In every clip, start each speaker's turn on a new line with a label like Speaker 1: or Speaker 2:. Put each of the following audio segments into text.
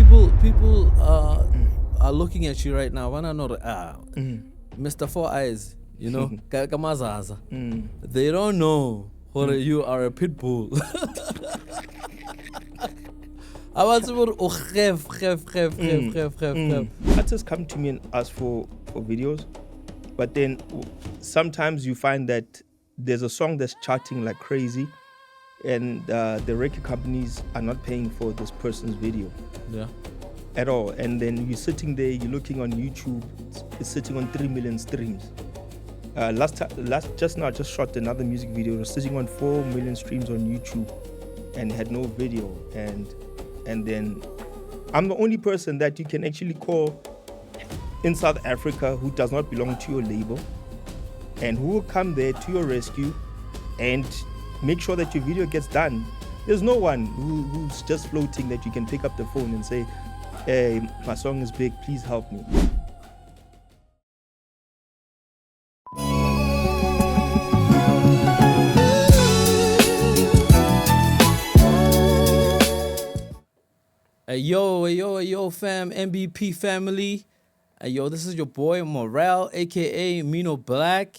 Speaker 1: people are looking at you right now. Wanna know Mr. Four Eyes, you know, Kamazaza. They don't know whether you are a pit bull. I was
Speaker 2: Artists come to me and ask for videos, but then sometimes you find that there's a song that's charting like crazy, and the record companies are not paying for this person's video.
Speaker 1: Yeah.
Speaker 2: At all. And then you're sitting there, you're looking on YouTube, it's sitting on 3 million streams. Just shot another music video, it was sitting on 4 million streams on YouTube and had no video. And then I'm the only person that you can actually call in South Africa who does not belong to your label and who will come there to your rescue and make sure that your video gets done. There's no one who's just floating that you can pick up the phone and say, hey, my song is big, please help me.
Speaker 1: Hey yo, fam, MVP family. Hey yo, this is your boy Morale, aka Mino Black.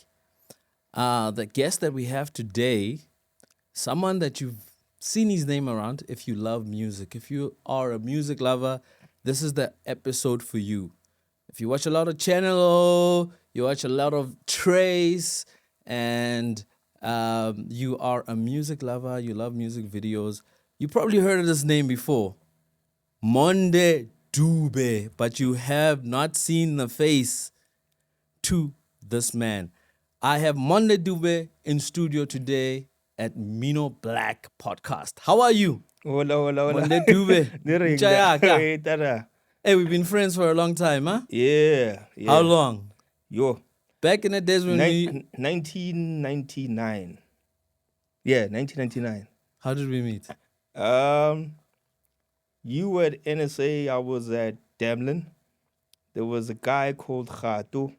Speaker 1: The guest that we have today, someone that you've seen his name around if you love music. If you are a music lover, this is the episode for you. If you watch a lot of Channel O, you watch a lot of Trace, and you are a music lover, you love music videos, you probably heard of this name before. Monde Dube, but you have not seen the face to this man. I have Monde Dube in studio today at Mino Black Podcast. How are you?
Speaker 2: Hola.
Speaker 1: Monde Dube.
Speaker 2: Chayaka.
Speaker 1: Hey, we've been friends for a long time, huh?
Speaker 2: Yeah.
Speaker 1: How long?
Speaker 2: Yo.
Speaker 1: Back in the days when
Speaker 2: 1999. Yeah, 1999.
Speaker 1: How did we meet?
Speaker 2: You were at NSA, I was at Damlin. There was a guy called Kwaito,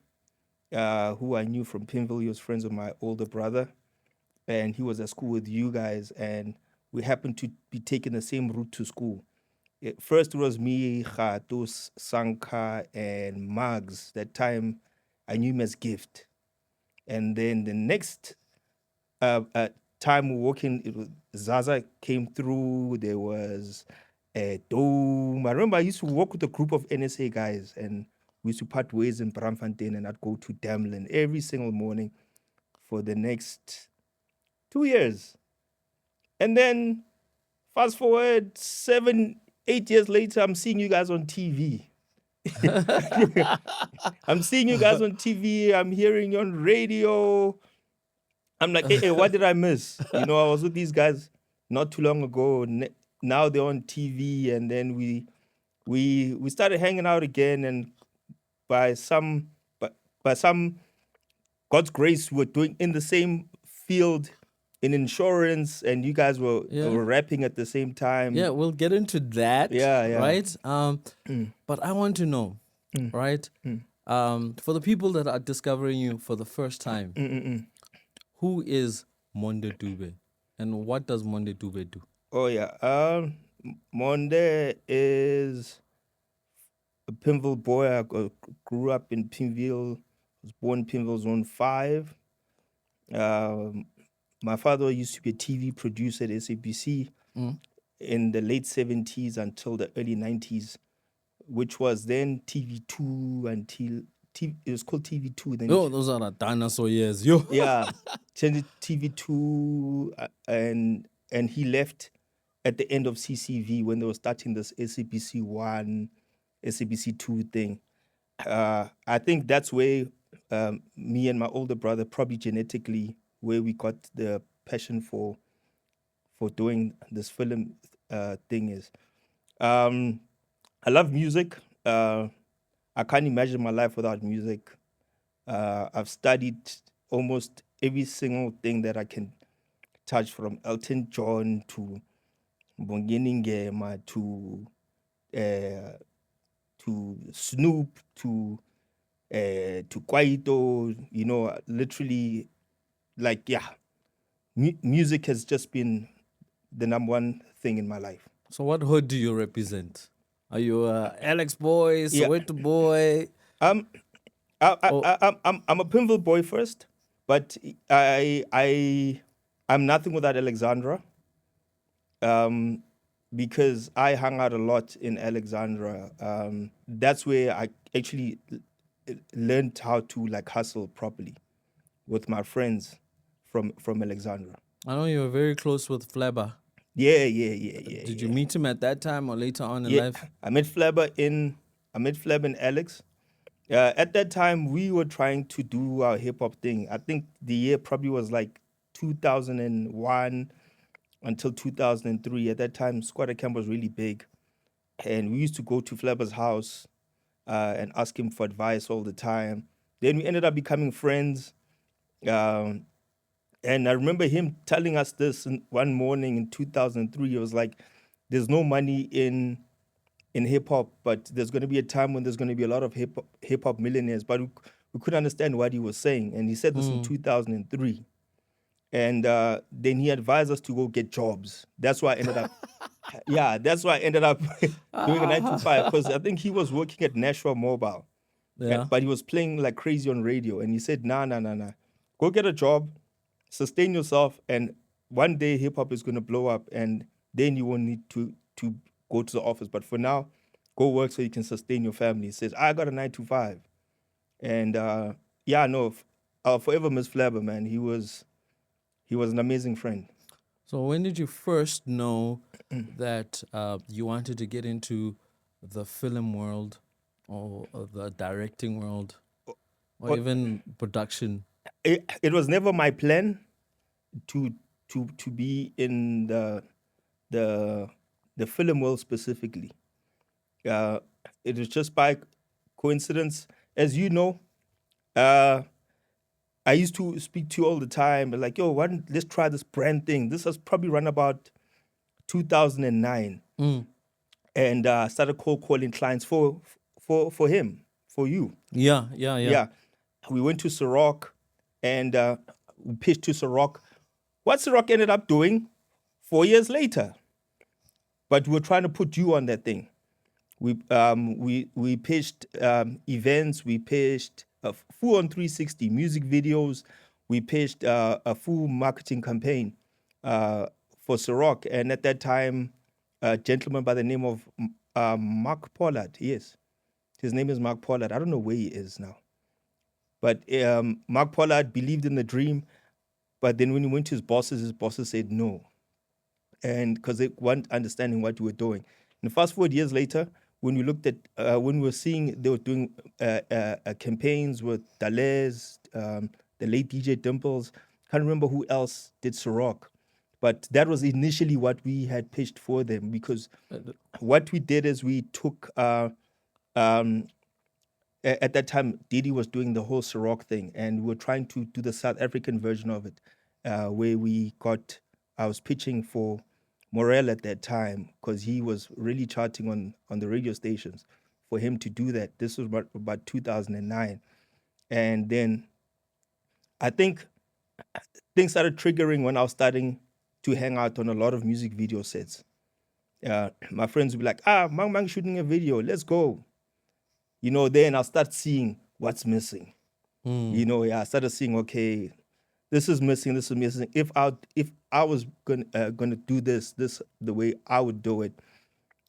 Speaker 2: who I knew from Pinville. He was friends with my older brother. And he was at school with you guys, and we happened to be taking the same route to school. First it was me, Kwaito, Sanka, and Mags. That time I knew him as Gift. And then the next time we were walking, it was Zaza came through. There was Dome. I remember I used to walk with a group of NSA guys, and we used to part ways in Braamfontein, and I'd go to Damlin every single morning for the next 2 years. And then fast forward 7-8 years later, I'm seeing you guys on TV. I'm seeing you guys on TV. I'm hearing you on radio. I'm like, hey, what did I miss? You know, I was with these guys not too long ago. Now they're on TV, and then we started hanging out again. And by some God's grace, we were doing in the same field in insurance, and you guys were rapping at the same time.
Speaker 1: Yeah, we'll get into that.
Speaker 2: Yeah.
Speaker 1: Right? But I want to know, right? For the people that are discovering you for the first time, who is Monde Dube? And what does Monde Dube do?
Speaker 2: Oh, yeah. Monde is a Pinville boy. I grew up in Pinville. Was born in Pinville Zone 5. My father used to be a TV producer at SABC in the late 70s until the early 90s, which was then TV2 until it was called TV2. Then
Speaker 1: those are the dinosaur years, yo.
Speaker 2: Yeah, changed to TV2, and he left at the end of CCV when they were starting this SABC 1, SABC 2 thing. I think that's where me and my older brother, probably genetically, where we got the passion for doing this film thing is. I love music. I can't imagine my life without music. I've studied almost every single thing that I can touch, from Elton John to Bongeni Ngema to Snoop to Kwaito. You know, literally, like, yeah, music has just been the number one thing in my life.
Speaker 1: So what hood do you represent? Are you a Alex boy,
Speaker 2: Yeah.
Speaker 1: Soweto boy?
Speaker 2: Um,
Speaker 1: Oh,
Speaker 2: I'm a Pinville boy first, but I'm nothing without Alexandra. Because I hung out a lot in Alexandra. That's where I actually learned how to like hustle properly with my friends from Alexandra.
Speaker 1: I know you were very close with Flabber. Did you
Speaker 2: Yeah.
Speaker 1: meet him at that time or later on in
Speaker 2: Yeah,
Speaker 1: life?
Speaker 2: I met Flabber and Alex. At that time, we were trying to do our hip hop thing. I think the year probably was like 2001 until 2003. At that time, Squatter Camp was really big. And we used to go to Flabber's house and ask him for advice all the time. Then we ended up becoming friends. Um, and I remember him telling us this one morning in 2003. It was like, there's no money in hip hop, but there's going to be a time when there's going to be a lot of hip hop millionaires. But we couldn't understand what he was saying. And he said this in 2003. And then he advised us to go get jobs. That's why I ended up, yeah, that's why I ended up doing a 9 to 5, because I think he was working at Nashua Mobile,
Speaker 1: Yeah.
Speaker 2: but he was playing like crazy on radio. And he said, nah, go get a job, sustain yourself, and one day hip hop is going to blow up, and then you won't need to go to the office. But for now, go work so you can sustain your family. He says, I got a 9 to 5. And yeah, no, I'll forever miss Flabber, man. He was an amazing friend.
Speaker 1: So when did you first know that you wanted to get into the film world or the directing world or even production?
Speaker 2: It was never my plan to be in the film world specifically. It was just by coincidence. As you know, I used to speak to you all the time, like, yo, let's try this brand thing. This has probably run about 2009. And started cold calling clients for him, for you.
Speaker 1: Yeah.
Speaker 2: Yeah. We went to Ciroc and we pitched to Ciroc. What Ciroc ended up doing 4 years later. But we were trying to put you on that thing. We pitched events, we pitched a full on 360 music videos, we pitched a full marketing campaign for Ciroc. And at that time, a gentleman by the name of Mark Pollard, yes, his name is Mark Pollard. I don't know where he is now. But Mark Pollard believed in the dream, but then when he went to his bosses said no. And because they weren't understanding what we were doing. And fast forward years later, when we looked at, when we were seeing they were doing campaigns with Dalez, the late DJ Dimples, can't remember who else did Ciroc. But that was initially what we had pitched for them, because what we did is we took, at that time, Didi was doing the whole Ciroc thing, and we were trying to do the South African version of it, where I was pitching for Morel at that time, because he was really charting on the radio stations, for him to do that. This was about 2009. And then I think things started triggering when I was starting to hang out on a lot of music video sets. My friends would be like, Mang shooting a video, let's go. Then I'll start seeing what's missing. I started seeing, okay, this is missing. If I was gonna do this the way I would do it,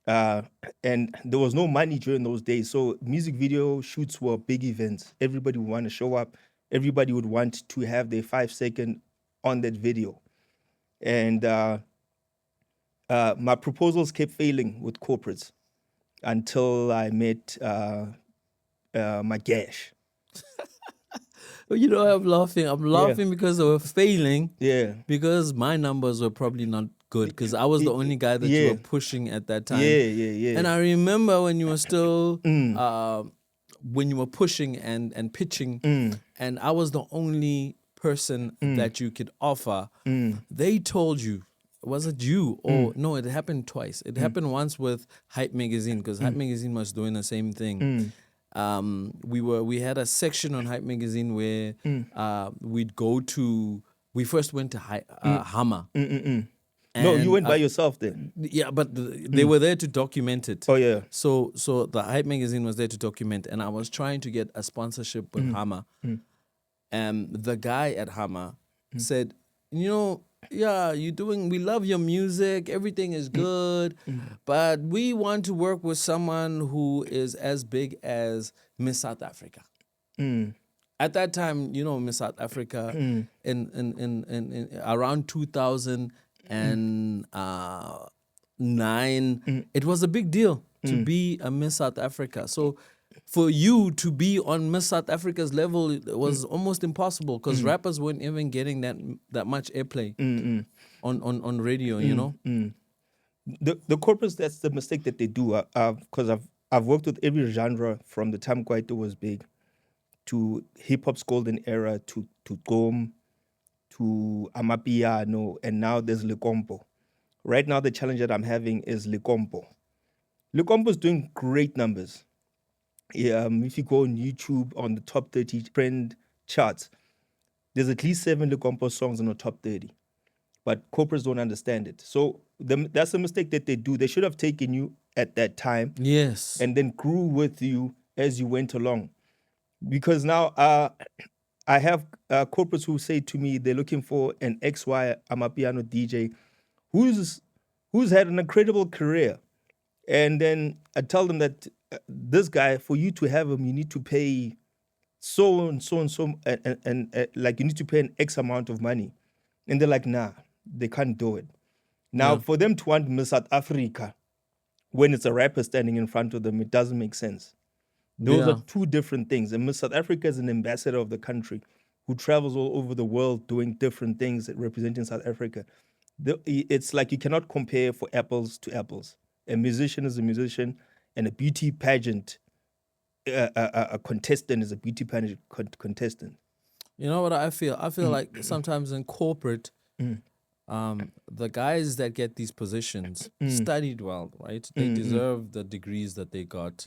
Speaker 2: and there was no money during those days, so music video shoots were big events. Everybody would want to show up. Everybody would want to have their 5 second on that video, and my proposals kept failing with corporates until I met Magesh.
Speaker 1: I'm laughing. I'm laughing because they were failing.
Speaker 2: Yeah.
Speaker 1: Because my numbers were probably not good, because I was the only guy that you were pushing at that time.
Speaker 2: Yeah.
Speaker 1: And I remember when you were still, when you were pushing and pitching, and I was the only person that you could offer. They told you, was it you? Or no, it happened twice. It happened once with Hype Magazine, because Hype Magazine was doing the same thing. We had a section on Hype Magazine where we first went to Hammer.
Speaker 2: No, you
Speaker 1: And
Speaker 2: went by yourself then.
Speaker 1: yeah, but they were there to document it.
Speaker 2: Oh yeah.
Speaker 1: So the Hype magazine was there to document, and I was trying to get a sponsorship with Hammer. And the guy at Hammer said, yeah, we love your music, everything is good, but we want to work with someone who is as big as Miss South Africa. At that time, Miss South Africa in around 2009, it was a big deal to be a Miss South Africa. So for you to be on Miss South Africa's level, it was almost impossible because rappers weren't even getting that much airplay on radio,
Speaker 2: The corporates, that's the mistake that they do. Because I've worked with every genre from the time Kwaito was big to hip hop's golden era to Gqom to Amapiano, and now there's Likompo. Right now, the challenge that I'm having is Likompo. Likompo is doing great numbers. If you go on YouTube on the top 30 trend charts, there's at least 7 Likompo songs in the top 30. But corporates don't understand it. So that's a mistake that they do. They should have taken you at that time.
Speaker 1: Yes.
Speaker 2: And then grew with you as you went along. Because now I have corporates who say to me they're looking for an XY Amapiano DJ who's had an incredible career. And then I tell them that this guy, for you to have him, you need to pay so and so and so, and like you need to pay an X amount of money. And they're like, nah, they can't do it. Now, for them to want Miss South Africa when it's a rapper standing in front of them, it doesn't make sense. Those are two different things. And Miss South Africa is an ambassador of the country who travels all over the world doing different things representing South Africa. It's like you cannot compare for apples to apples. A musician is a musician, and a beauty pageant, a contestant is a beauty pageant contestant.
Speaker 1: You know what I feel? I feel like sometimes in corporate, the guys that get these positions studied well, right? They deserve the degrees that they got,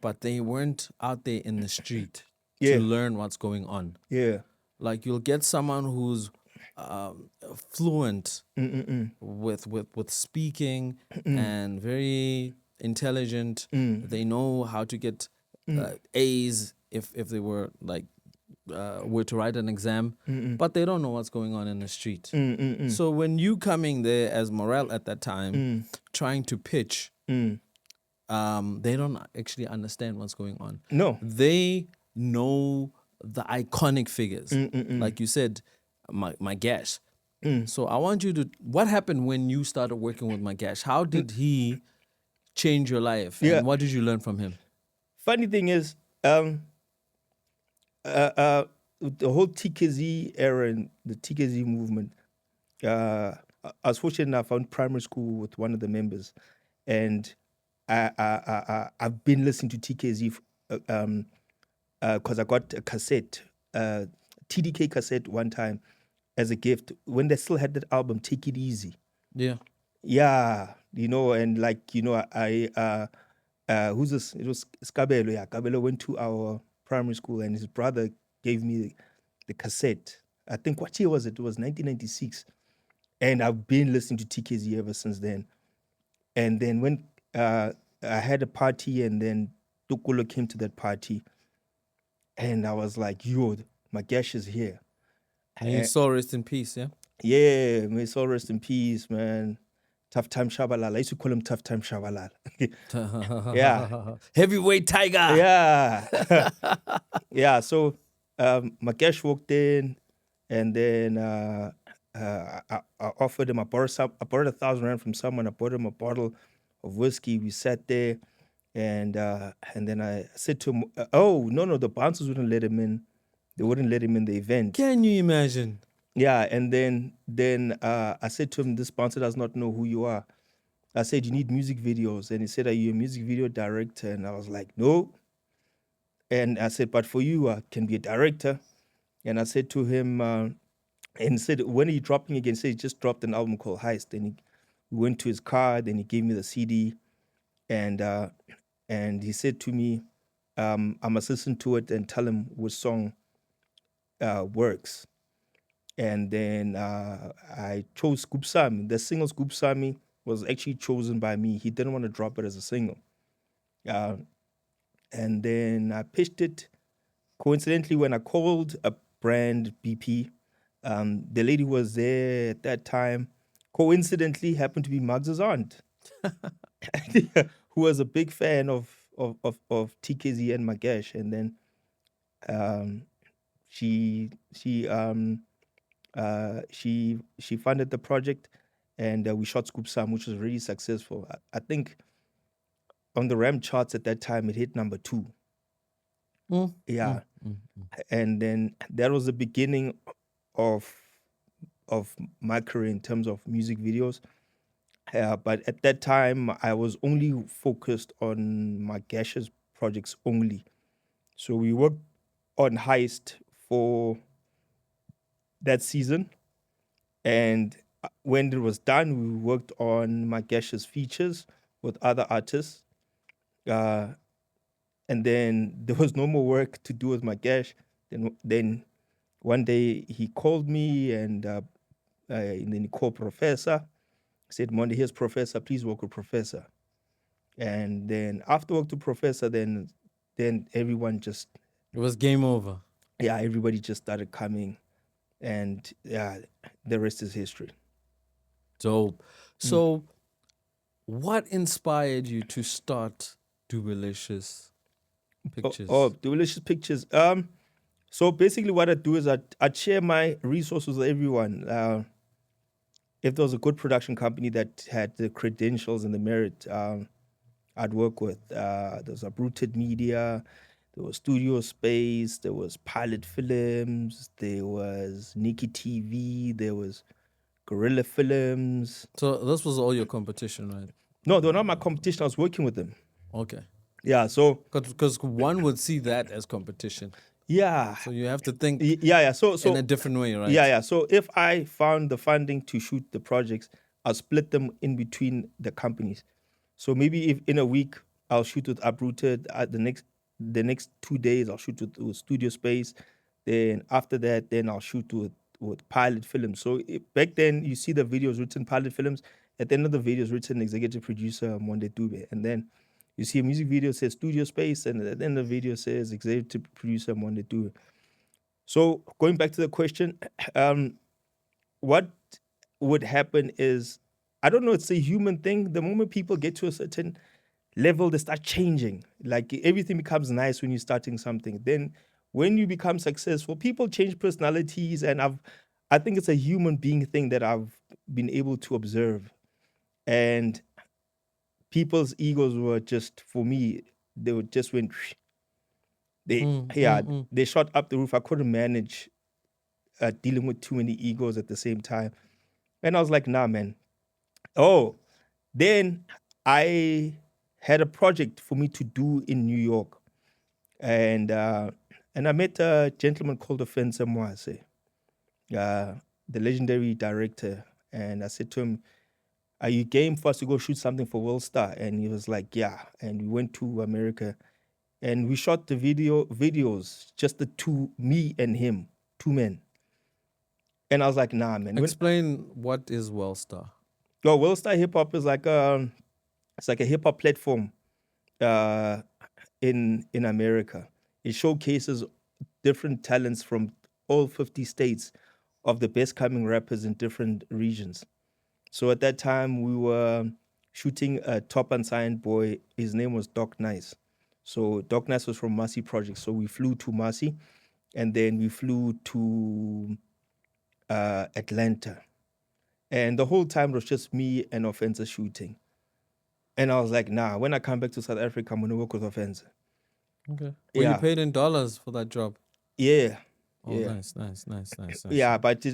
Speaker 1: but they weren't out there in the street to learn what's going on.
Speaker 2: Yeah.
Speaker 1: Like you'll get someone who's fluent with speaking and very intelligent. They know how to get A's if they were like were to write an exam, but they don't know what's going on in the street. So when you coming there as Morel at that time, trying to pitch, they don't actually understand what's going on.
Speaker 2: No.
Speaker 1: They know the iconic figures. Like you said, Magesh. So I want you to, what happened when you started working with Magesh? How did he change your life?
Speaker 2: Yeah.
Speaker 1: And what did you learn from him?
Speaker 2: Funny thing is, the whole TKZ era and the TKZ movement, I was fortunate enough, I found primary school with one of the members, and I've been listening to TKZ because I got a cassette, TDK cassette one time as a gift when they still had that album, Take It Easy.
Speaker 1: Yeah.
Speaker 2: Yeah, and like, who's this? It was Skabelo. Yeah, Skabelo went to our primary school and his brother gave me the cassette. I think, what year was it? It was 1996. And I've been listening to TKZ ever since then. And then when I had a party and then Tukulo came to that party and I was like, yo, Magesh is here.
Speaker 1: And his soul rest in peace, yeah?
Speaker 2: Yeah, may his soul rest in peace, man. Tough Time Shabalala. I used to call him Tough Time Shabalala. Yeah.
Speaker 1: Heavyweight tiger.
Speaker 2: Yeah. Yeah, so Magesh walked in and then I offered him, I borrowed 1,000 rand from someone. I bought him a bottle of whiskey. We sat there and then I said to him, no, the bouncers wouldn't let him in. They wouldn't let him in the event.
Speaker 1: Can you imagine?
Speaker 2: Yeah, and then I said to him, this bouncer does not know who you are. I said, you need music videos. And he said, are you a music video director? And I was like, no. And I said, but for you, I can be a director. And I said to him, and he said, when are you dropping again? He said, he just dropped an album called Heist. And we went to his car, then he gave me the CD. And he said to me, I must listen to it and tell him which song works. And then I chose Gqom. The single Gqom was actually chosen by me. He didn't want to drop it as a single. Uh, and then I pitched it. Coincidentally, when I called a brand BP, the lady who was there at that time, coincidentally, happened to be Muggs's aunt, who was a big fan of TKZ and Magesh. And then um, she she she funded the project, and we shot Scoop Sam, which was really successful. I think on the RAM charts at that time, it hit number 2. Yeah, and then that was the beginning of my career in terms of music videos. But at that time, I was only focused on Magesh's projects only. So we worked on Heist for that season, and when it was done, we worked on Magesh's features with other artists. And then there was no more work to do with Magesh. Then one day he called me, and then he called Professor. He said, Monday, here's Professor, please work with Professor. And then after work to Professor, then everyone just,
Speaker 1: It was game over.
Speaker 2: yeah, everybody just started coming. And yeah, the rest is history.
Speaker 1: Dope. So, what inspired you to start Dubelicious Pictures?
Speaker 2: Dubelicious Pictures. So basically what I do is I share my resources with everyone. If there was a good production company that had the credentials and the merit, I'd work with. There was Uprooted Media, there was Studio Space, there was Pilot Films, there was Nikki TV, there was Guerrilla Films.
Speaker 1: So this was all your competition, right?
Speaker 2: No, they were not my competition. I was working with them.
Speaker 1: Okay.
Speaker 2: Yeah, so
Speaker 1: Because one would see that as competition.
Speaker 2: yeah,
Speaker 1: So you have to think
Speaker 2: yeah. So
Speaker 1: in a different way, right?
Speaker 2: Yeah. So if I found the funding to shoot the projects, I'll split them in between the companies. So maybe if in a week I'll shoot with Uprooted, the next 2 days I'll shoot with Studio Space. Then after that, then I'll shoot with Pilot Films. So back then you see the videos written Pilot Films. At the end of the video is written executive producer Monde Dube, and then you see a music video says Studio Space, and at the end of the video says executive producer Monde Dube. So going back to the question, what would happen is, I don't know, it's a human thing. The moment people get to a certain level, they start changing. Like everything becomes nice when you're starting something. Then when you become successful, people change personalities, and I think it's a human being thing that I've been able to observe. And people's egos were just, for me, they would just went, they shot up the roof. I couldn't manage dealing with too many egos at the same time. And I was like, nah, man. Oh, then I had a project for me to do in New York. And I met a gentleman called Offense Mwase, the legendary director. And I said to him, are you game for us to go shoot something for World Star? And he was like, yeah. And we went to America and we shot the videos, just the two, me and him, 2 men. And I was like, nah, man.
Speaker 1: Explain what is Wellstar.
Speaker 2: Well, World Star Hip Hop is like it's like a hip hop platform in America. It showcases different talents from all 50 states of the best coming rappers in different regions. So at that time, we were shooting a top unsigned boy. His name was Doc Nice. So Doc Nice was from Massey Project. So we flew to Massey, and then we flew to Atlanta. And the whole time it was just me and Offensa shooting. And I was like, nah, when I come back to South Africa, I'm going to work with Offensa.
Speaker 1: Okay. Were you paid in dollars for that job?
Speaker 2: Yeah.
Speaker 1: Oh,
Speaker 2: yeah.
Speaker 1: Nice.
Speaker 2: Yeah, but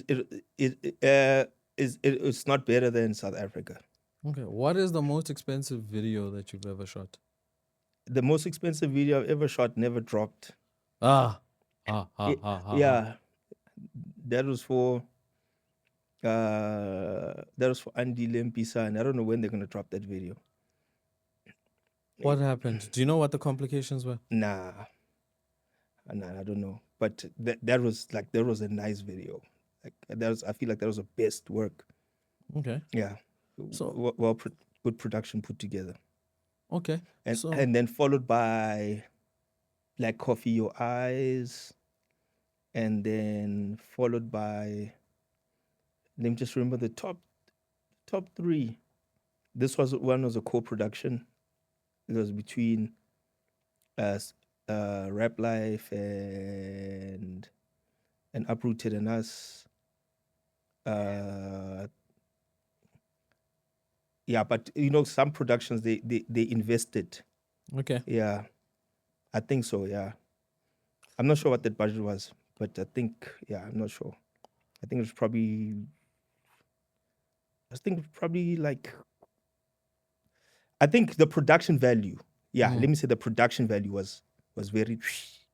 Speaker 2: it's not better than South Africa.
Speaker 1: Okay. What is the most expensive video that you've ever shot?
Speaker 2: The most expensive video I've ever shot never dropped.
Speaker 1: Yeah.
Speaker 2: That was for Andy Lempisa, and I don't know when they're gonna drop that video.
Speaker 1: What happened? Do you know what the complications were?
Speaker 2: Nah, I don't know. But that was a nice video. Like I feel like that was the best work.
Speaker 1: Okay.
Speaker 2: Yeah,
Speaker 1: So
Speaker 2: good production put together,
Speaker 1: okay. So
Speaker 2: and then followed by Black Coffee Your Eyes, and then followed by, let me just remember the top three. This was a co-production. It was between us, Rap Life and Uprooted and us. Yeah, but some productions they invested.
Speaker 1: okay.
Speaker 2: Yeah, I think so. Yeah, I'm not sure what that budget was, but I think, yeah, I'm not sure. I think it was probably. I think probably like. I think the production value. Yeah, let me say the production value was very.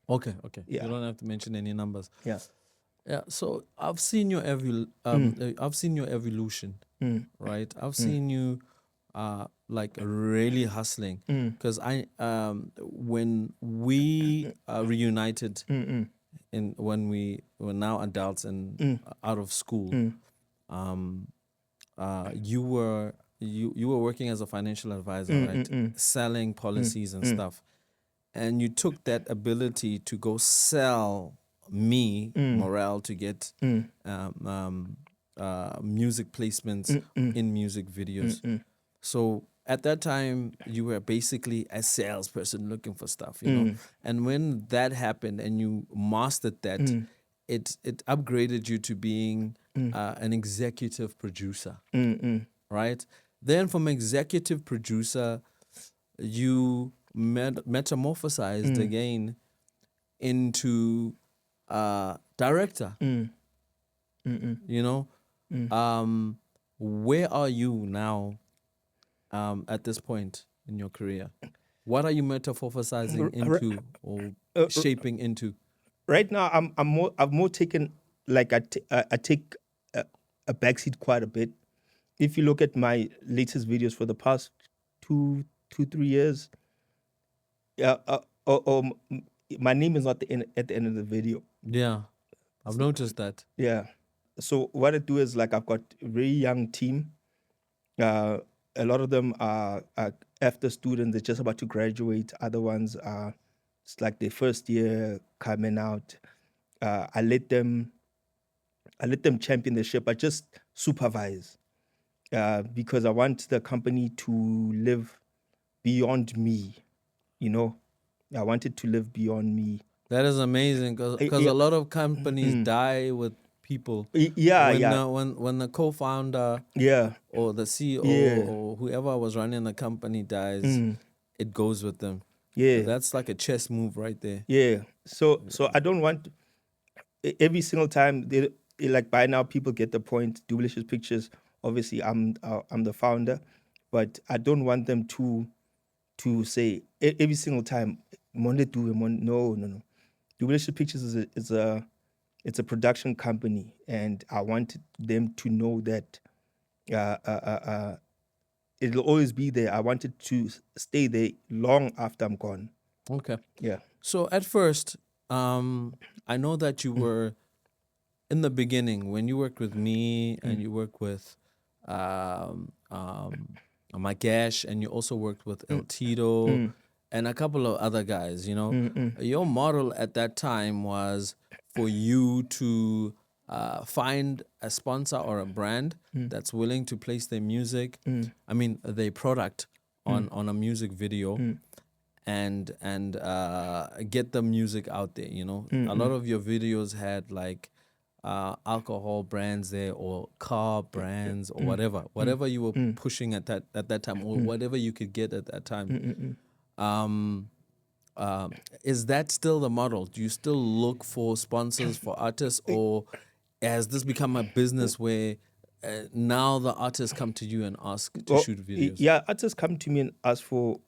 Speaker 1: Okay. Okay. You
Speaker 2: Yeah,
Speaker 1: don't have to mention any numbers.
Speaker 2: yeah.
Speaker 1: Yeah. So I've seen your I've seen your evolution, right? I've seen you like really hustling because when we reunited in when we were now adults and out of school, um you were you were working as a financial advisor, right? Selling policies and stuff. And you took that ability to go sell me morale to get music placements in music videos. So at that time, you were basically a salesperson looking for stuff, you know. And when that happened and you mastered that, it upgraded you to being an executive producer, right? Then from executive producer, you metamorphosized again into director. You know, where are you now at this point in your career? What are you metamorphosizing into or shaping into?
Speaker 2: Right now, I've more taken, like, I take a backseat quite a bit. If you look at my latest videos for the past 3 years, yeah, my name is not at the end of the video.
Speaker 1: Yeah, I've noticed that.
Speaker 2: Yeah. So what I do is, like, I've got a very young team. A lot of them are after students, they're just about to graduate. Other ones are, it's like their first year coming out. I let them champion the ship. I just supervise, because I want the company to live beyond me. You know, I want it to live beyond me.
Speaker 1: That is amazing because
Speaker 2: Yeah,
Speaker 1: a lot of companies die with people.
Speaker 2: yeah, yeah,
Speaker 1: When the co-founder
Speaker 2: yeah,
Speaker 1: or the CEO
Speaker 2: yeah,
Speaker 1: or whoever was running the company dies, it goes with them.
Speaker 2: yeah,
Speaker 1: That's like a chess move right there.
Speaker 2: yeah. So I don't want every single time like, by now people get the point. Dubelicious Pictures. Obviously, I'm the founder, but I don't want them to say every single time Monde Dube. No. Dubelicious Pictures it's a production company, and I want them to know that it'll always be there. I want it to stay there long after I'm gone.
Speaker 1: Okay.
Speaker 2: Yeah.
Speaker 1: So at first, I know that you were in the beginning when you worked with me and you worked with Magesh and you also worked with El Tito and a couple of other guys. You know, your model at that time was for you to find a sponsor or a brand that's willing to place their music, I mean their product on a music video and get the music out there. You know, a lot of your videos had like alcohol brands there or car brands or whatever you were pushing at that time or whatever you could get at that time. Um, is that still the model? Do you still look for sponsors for artists, or has this become a business where now the artists come to you and ask to
Speaker 2: Well,
Speaker 1: shoot videos?
Speaker 2: yeah, artists come to me and ask for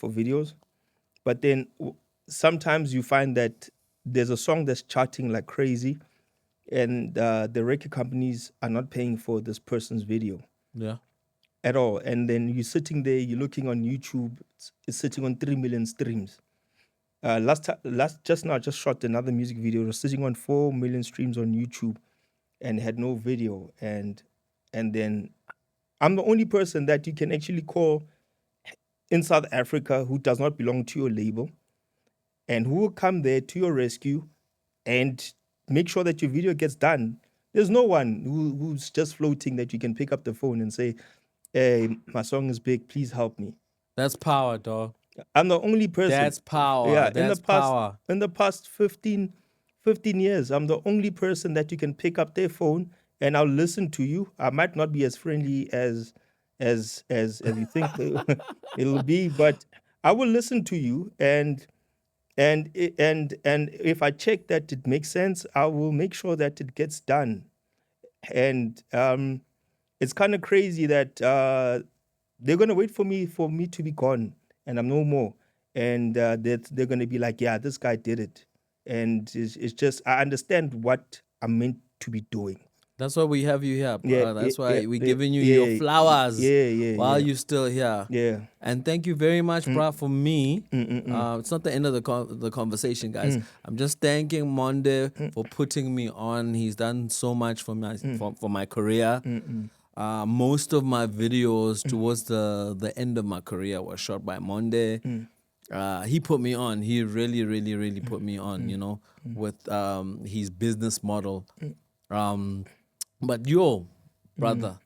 Speaker 2: videos, but then sometimes you find that there's a song that's charting like crazy, and the record companies are not paying for this person's video
Speaker 1: Yeah.
Speaker 2: at all. And then you're sitting there, you're looking on YouTube, it's sitting on 3 million streams. Just now, I just shot another music video. It was sitting on 4 million streams on YouTube, and had no video, and then I'm the only person that you can actually call in South Africa who does not belong to your label, and who will come there to your rescue and make sure that your video gets done. There's no one who's just floating that you can pick up the phone and say, "Hey, my song is big. Please help me."
Speaker 1: That's power, dog.
Speaker 2: I'm the only person.
Speaker 1: That's power.
Speaker 2: Yeah,
Speaker 1: That's power.
Speaker 2: in the past 15 years, I'm the only person that you can pick up their phone and I'll listen to you. I might not be as friendly as you think it'll be, but I will listen to you, and if I check that it makes sense, I will make sure that it gets done. And it's kind of crazy that they're gonna wait for me to be gone and I'm no more, and that they're gonna be like, yeah, this guy did it, and it's just I understand what I'm meant to be doing.
Speaker 1: That's why we have you here, bro.
Speaker 2: Yeah,
Speaker 1: That's
Speaker 2: yeah,
Speaker 1: why
Speaker 2: yeah,
Speaker 1: we're
Speaker 2: yeah,
Speaker 1: giving you
Speaker 2: yeah,
Speaker 1: your flowers while
Speaker 2: yeah,
Speaker 1: you're still here.
Speaker 2: yeah.
Speaker 1: And thank you very much, bro, for me. It's not the end of the conversation, guys. I'm just thanking Monde for putting me on. He's done so much for my for my career. Most of my videos towards the end of my career were shot by Monde. He put me on. He really, really, really put me on, you know, with his business model. But yo, brother,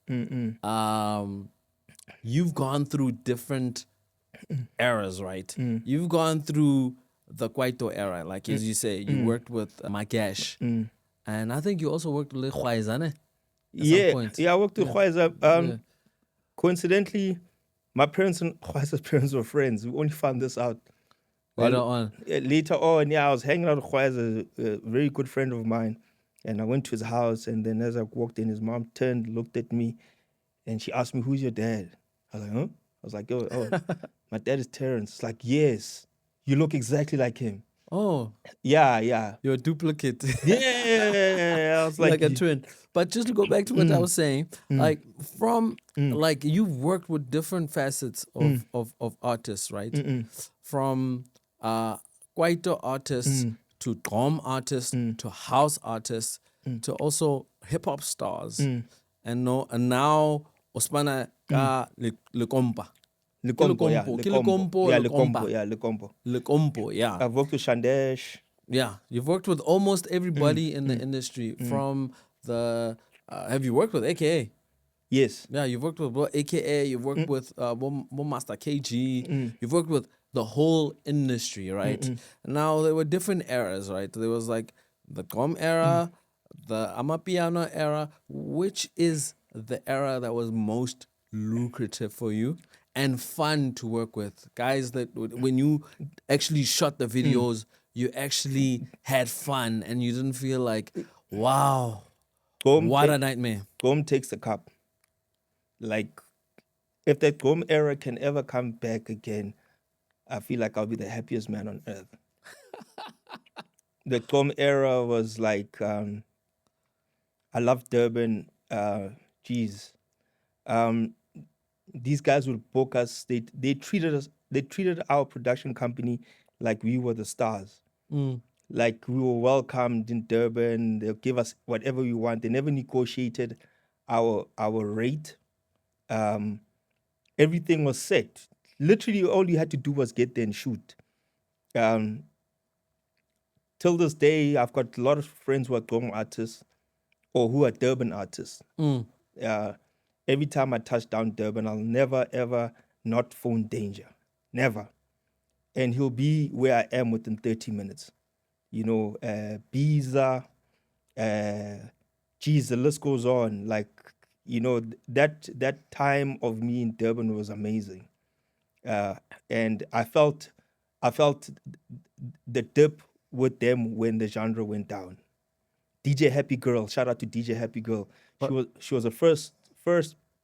Speaker 1: you've gone through different eras, right? You've gone through the Kwaito era, like as you say, you worked with Magesh. And I think you also worked with Khwaizane at some point.
Speaker 2: Yeah, I worked with Khwaiza. Coincidentally, my parents and Khwaiza's parents were friends. We only found this out
Speaker 1: Later on.
Speaker 2: Later on, yeah, I was hanging out with Khwaiza, a very good friend of mine, and I went to his house, and then as I walked in, his mom turned, looked at me, and she asked me, "Who's your dad?" I was like, "Huh?" I was like, "Oh, my dad is Terrence." It's like, "Yes, you look exactly like him."
Speaker 1: Oh,
Speaker 2: Yeah.
Speaker 1: you're a duplicate.
Speaker 2: Yeah, I was like,
Speaker 1: Like a twin. But just to go back to what I was saying, like from like you've worked with different facets of artists, right? From Kwaito artists to Gqom artists to house artists to also hip hop stars. And now Osmana ka Likompo.
Speaker 2: Likompo, yeah.
Speaker 1: Likompo, yeah.
Speaker 2: I've worked with Shandesh.
Speaker 1: Yeah, you've worked with almost everybody in the industry. From the have you worked with AKA?
Speaker 2: Yes.
Speaker 1: Yeah, you've worked with AKA. You've worked with Master KG. You've worked with the whole industry, right? Now there were different eras, right? There was like the Gqom era, the Amapiano era. Which is the era that was most lucrative for you and fun to work with? Guys that when you actually shot the videos, you actually had fun and you didn't feel like, wow, what a nightmare.
Speaker 2: Gqom takes the cup. Like, if that Gqom era can ever come back again, I feel like I'll be the happiest man on earth. The Gqom era was like, I love Durban. These guys would book us. They treated our production company like we were the stars. Like we were welcomed in Durban. They'll give us whatever we want. They never negotiated our rate. Everything was set. Literally, all you had to do was get there and shoot. Till this day, I've got a lot of friends who are Gqom artists or who are Durban artists. Every time I touch down Durban, I'll never, ever not phone Danger. Never. And he'll be where I am within 30 minutes. You know, Biza, geez, the list goes on. Like, you know, that time of me in Durban was amazing. And I felt the dip with them when the genre went down. DJ Happy Girl, shout out to DJ Happy Girl. She was the first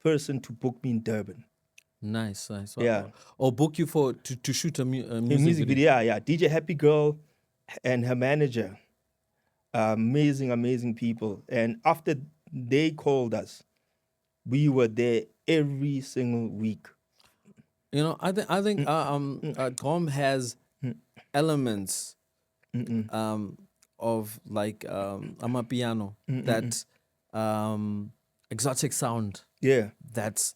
Speaker 2: person to book me in Durban.
Speaker 1: Nice.
Speaker 2: Yeah.
Speaker 1: Or book you to shoot a music
Speaker 2: video. Yeah. DJ Happy Girl and her manager, amazing people. And after they called us, we were there every single week.
Speaker 1: You know, I think Gqom has elements of like Amapiano that exotic sound
Speaker 2: Yeah.
Speaker 1: that's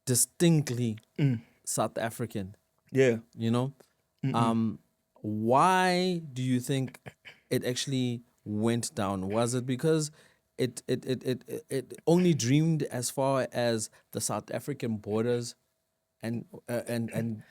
Speaker 1: distinctly South African.
Speaker 2: Yeah.
Speaker 1: You know, why do you think it actually went down? Was it because it only dreamed as far as the South African borders, and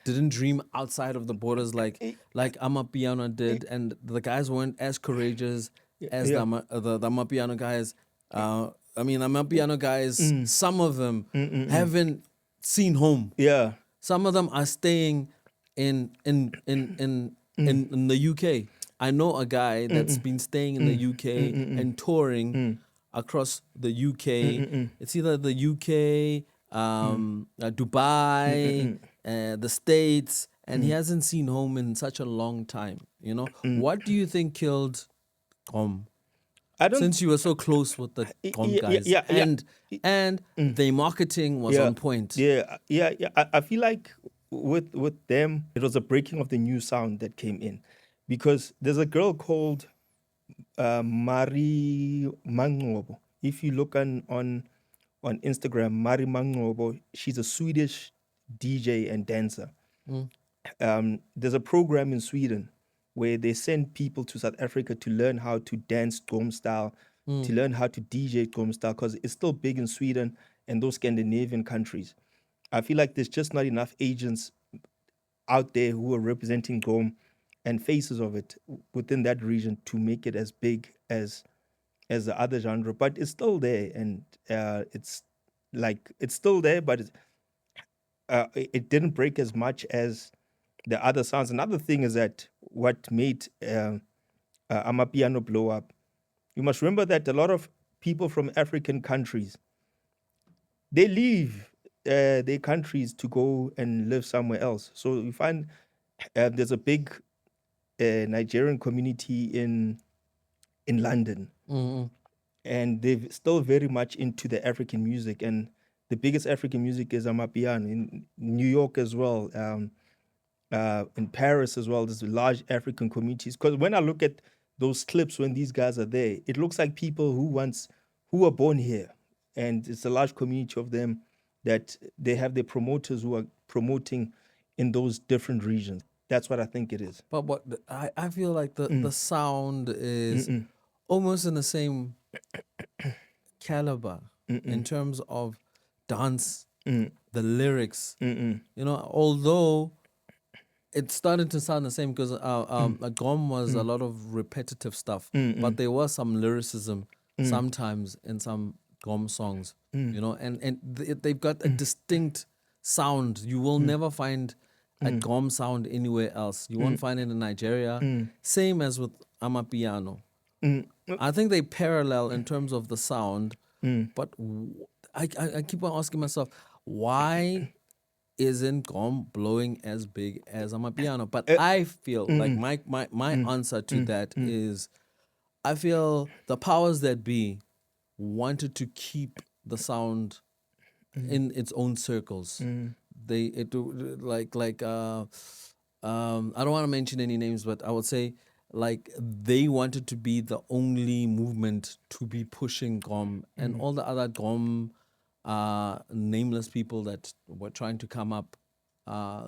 Speaker 1: didn't dream outside of the borders like Amapiano did, and the guys weren't as courageous as
Speaker 2: Yeah.
Speaker 1: the Amapiano guys. I mean, Amapiano guys, some of them haven't seen home.
Speaker 2: Yeah.
Speaker 1: Some of them are staying in the UK. I know a guy that's been staying in the UK and touring across the UK. It's either the UK, Dubai, the States, and he hasn't seen home in such a long time. You know, what do you think killed Gqom?
Speaker 2: I don't.
Speaker 1: Since you were so close with the Gqom guys, and their marketing was on point.
Speaker 2: Yeah. I feel like with them, it was a breaking of the new sound that came in, because there's a girl called Mari Mangobo. If you look on Instagram, Mari Mangobo, she's a Swedish DJ and dancer. There's a program in Sweden where they send people to South Africa to learn how to dance Gqom style, to learn how to DJ Gqom style, because it's still big in Sweden and those Scandinavian countries. I feel like there's just not enough agents out there who are representing Gqom and faces of it within that region to make it as big as the other genre. But it's still there, and it's still there, but it didn't break as much as the other sounds. Another thing is that what made Amapiano blow up, you must remember that a lot of people from African countries, they leave their countries to go and live somewhere else. So you find there's a big Nigerian community in London, and they're still very much into the African music. And the biggest African music is Amapiano. In New York as well, in Paris as well, there's large African communities. Because when I look at those clips when these guys are there, it looks like people who were born here, and it's a large community of them that they have their promoters who are promoting in those different regions. That's what I think it is.
Speaker 1: But I feel like the sound is almost in the same caliber in terms of dance, the lyrics. You know, although it started to sound the same because Gqom was a lot of repetitive stuff, but there was some lyricism sometimes in some Gqom songs. You know, and they've got a distinct sound. You will never find a Gqom sound anywhere else. You won't find it in Nigeria. Same as with Amapiano. I think they parallel in terms of the sound, but I keep on asking myself, why isn't Gqom blowing as big as Amapiano? But I feel like my answer to that is, I feel the powers that be wanted to keep the sound in its own circles. I don't want to mention any names, but I would say like they wanted to be the only movement to be pushing Gqom, and all the other Gqom nameless people that were trying to come up,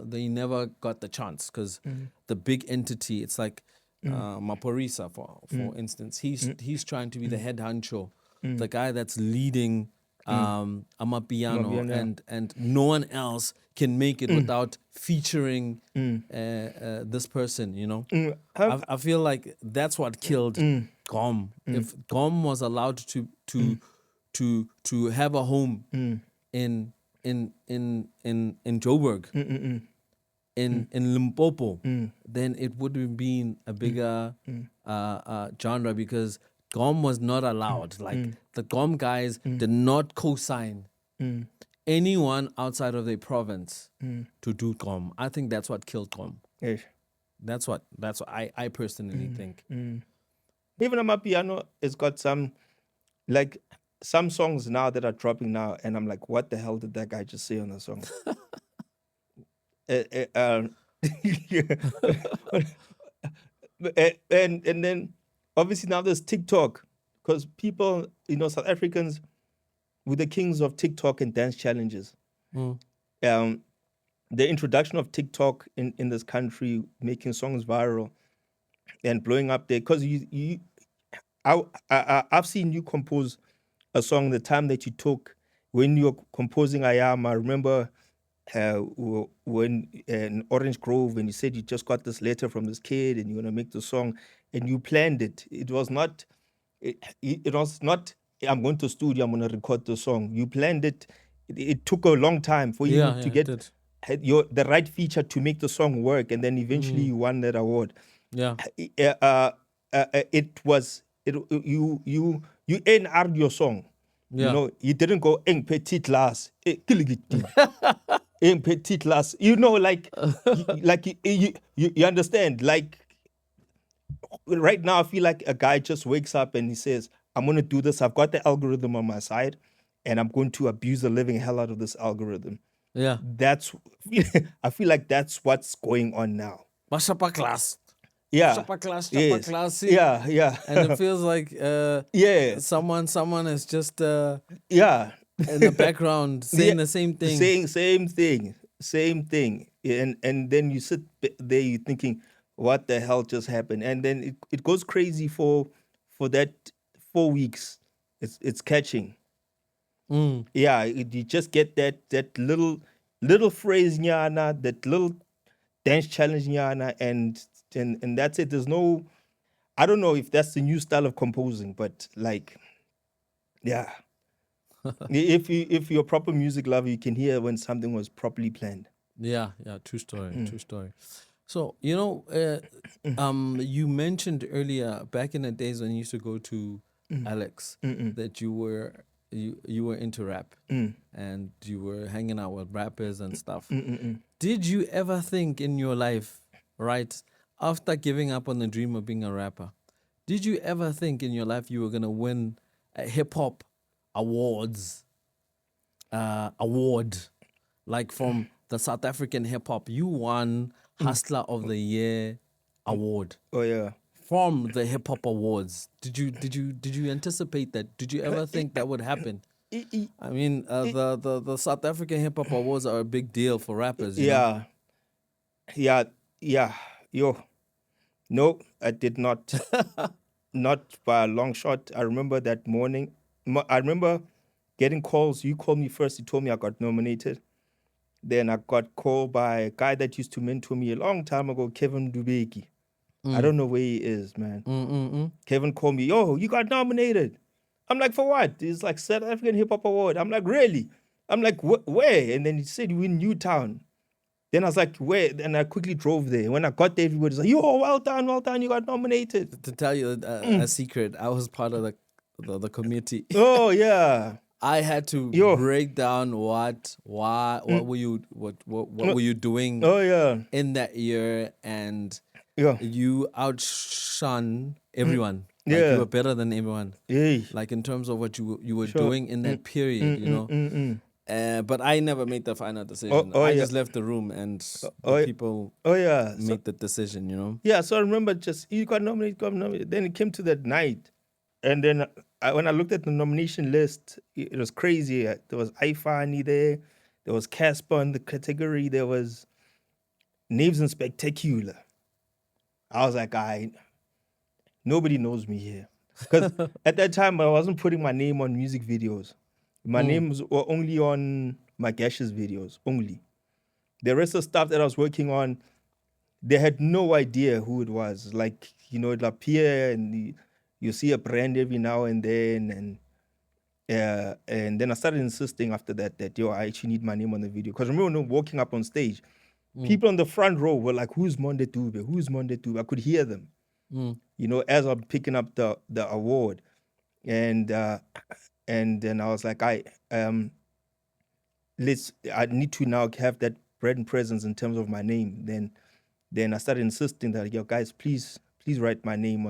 Speaker 1: they never got the chance because the big entity, it's like Maporisa for instance, he's trying to be the head honcho, the guy that's leading Amapiano, and no one else can make it without featuring this person, you know. I feel like that's what killed Gqom. If Gqom was allowed to have a home in Joburg, in Limpopo, then it would have been a bigger genre, because Gqom was not allowed. Like the Gqom guys did not co-sign anyone outside of their province to do Gqom. I think that's what killed Gqom.
Speaker 2: Yes.
Speaker 1: That's what I personally think.
Speaker 2: Even Amapiano has got some songs now that are dropping now, and I'm like, what the hell did that guy just say on the song? And then obviously now there's TikTok, because people, South Africans, we're the kings of TikTok and dance challenges.
Speaker 1: Mm.
Speaker 2: The introduction of TikTok in this country, making songs viral and blowing up there, because I've seen you compose a song the time that you took when you're composing I Am. I remember when in Orange Grove, and you said you just got this letter from this kid and you're gonna make the song, and you planned it. It was not. It was not. I'm going to studio. I'm gonna record the song. You planned it. It took a long time for you
Speaker 1: Yeah,
Speaker 2: to
Speaker 1: it
Speaker 2: get
Speaker 1: did.
Speaker 2: the right feature to make the song work, and then eventually you won that award.
Speaker 1: Yeah.
Speaker 2: It was you A&R'd your song.
Speaker 1: Yeah.
Speaker 2: You didn't go eng petit class, eng petit class. You understand. Like right now, I feel like a guy just wakes up and he says, "I'm gonna do this. I've got the algorithm on my side, and I'm going to abuse the living hell out of this algorithm."
Speaker 1: Yeah.
Speaker 2: That's I feel like that's what's going on now.
Speaker 1: Mashapa class.
Speaker 2: Yeah.
Speaker 1: Shapa class, shapa
Speaker 2: Yes.
Speaker 1: classy.
Speaker 2: Yeah.
Speaker 1: And it feels like
Speaker 2: Yeah.
Speaker 1: someone is just
Speaker 2: Yeah.
Speaker 1: in the background saying
Speaker 2: Yeah,
Speaker 1: the same thing.
Speaker 2: Saying same thing, and then you sit there, you thinking, what the hell just happened? And then it goes crazy for that 4 weeks. It's catching.
Speaker 1: Mm.
Speaker 2: Yeah, you just get that little phrase nyana, that little dance challenge nyana, and that's it. There's no, I don't know if that's the new style of composing, but like, yeah. If you're a proper music lover, you can hear when something was properly planned.
Speaker 1: Yeah, true story, true story. So, you mentioned earlier back in the days when you used to go to Alex that you were into rap and you were hanging out with rappers and stuff. Did you ever think in your life, right, after giving up on the dream of being a rapper, did you ever think in your life you were gonna win a hip hop awards award, like from the South African hip hop? You won Hustler of the Year award
Speaker 2: Oh yeah.
Speaker 1: from the hip hop awards. Did you anticipate that? Did you ever think that would happen? I mean, the South African hip hop awards are a big deal for rappers. You know?
Speaker 2: Yeah. Yo, no, I did not. Not by a long shot. I remember that morning. I remember getting calls. You called me first. You told me I got nominated. Then I got called by a guy that used to mentor me a long time ago, Kevin Dubeki. I don't know where he is, man. Kevin called me, yo, you got nominated. I'm like, for what? It's like South African Hip Hop Award. I'm like, really? I'm like, where? And then he said, you in Newtown. Then I was like, where? And I quickly drove there. When I got there, everybody's like, yo, well done, you got nominated.
Speaker 1: To tell you a secret, I was part of the committee.
Speaker 2: Oh, yeah.
Speaker 1: I had to break down what were you doing
Speaker 2: Oh, yeah.
Speaker 1: in that year, and
Speaker 2: Yeah.
Speaker 1: you outshone everyone. Like
Speaker 2: Yeah.
Speaker 1: you were better than everyone.
Speaker 2: Yeah.
Speaker 1: Like in terms of what you were doing in that period, you know. But I never made the final decision. I just left the room, and the people made the decision, you know.
Speaker 2: Yeah, so I remember just, you got nominated. Then it came to that night. And then when I looked at the nomination list, it was crazy. There was Ifani there. There was Casper in the category. There was Names and Spectacular. I was like, nobody knows me here. Because at that time, I wasn't putting my name on music videos. My names were only on Magesh's videos, only. The rest of the stuff that I was working on, they had no idea who it was. Like, it'll appear and you see a brand every now and then. And then I started insisting after that, I actually need my name on the video. Because remember walking up on stage, people on the front row were like, who's Monde Dube? Who's Monde Dube? I could hear them, as I'm picking up the award. And then I was like, I need to now have that brand presence in terms of my name. Then I started insisting that, guys, please write my name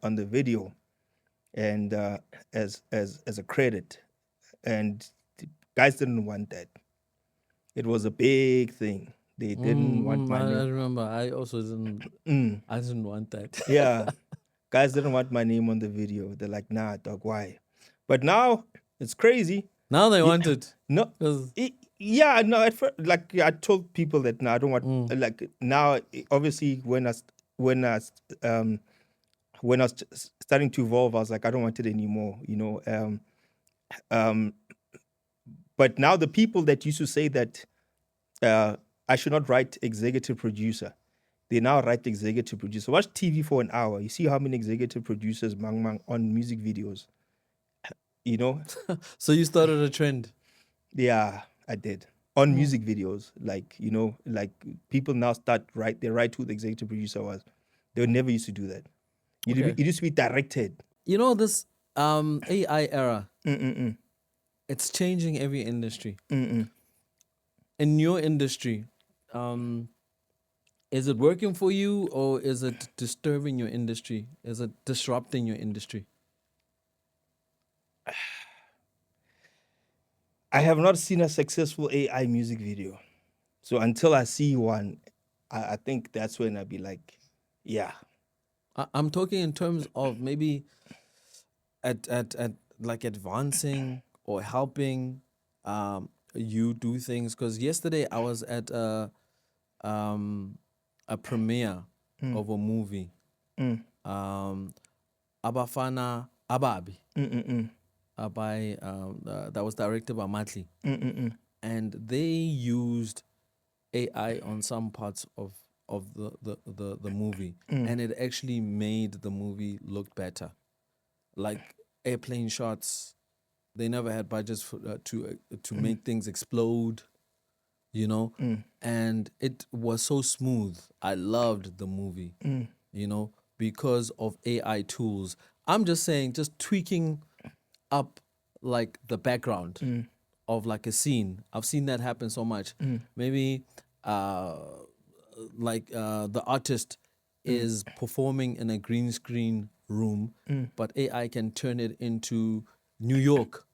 Speaker 2: on the video, and as a credit. And the guys didn't want that. It was a big thing. They didn't want my name.
Speaker 1: I remember. I also didn't. I didn't want that.
Speaker 2: Yeah. Guys didn't want my name on the video. They're like, nah, dog, why? But now it's crazy.
Speaker 1: Now they
Speaker 2: Yeah.
Speaker 1: want it.
Speaker 2: No,
Speaker 1: 'Cause-
Speaker 2: yeah, no. At first, like I told people that no, I don't want. Like now, obviously, when I s- when I was starting to evolve, I was like, I don't want it anymore. But now the people that used to say that I should not write executive producer, they now write executive producer. Watch TV for an hour. You see how many executive producers mang on music videos. You know,
Speaker 1: So you started a trend.
Speaker 2: yeah, I did on music videos. Like people now they write who the executive producer was. They never used to do that.
Speaker 1: Okay.
Speaker 2: It used to be directed.
Speaker 1: You know this AI era.
Speaker 2: Mm-mm-mm.
Speaker 1: It's changing every industry.
Speaker 2: Mm-mm.
Speaker 1: In your industry, is it working for you or is it disturbing your industry? Is it disrupting your industry?
Speaker 2: I have not seen a successful AI music video. So until I see one, I think that's when I'd be like, yeah.
Speaker 1: I'm talking in terms of maybe at like advancing or helping you do things. Because yesterday I was at a premiere of a movie. Abafana Ababi. By that was directed by Matli. And they used AI on some parts of the movie, and it actually made the movie look better. Like airplane shots, they never had budgets to make things explode, you know, and it was so smooth. I loved the movie, you know, because of AI tools. I'm just saying, just tweaking up like the background of like a scene. I've seen that happen so much. Maybe the artist is performing in a green screen room, but AI can turn it into New York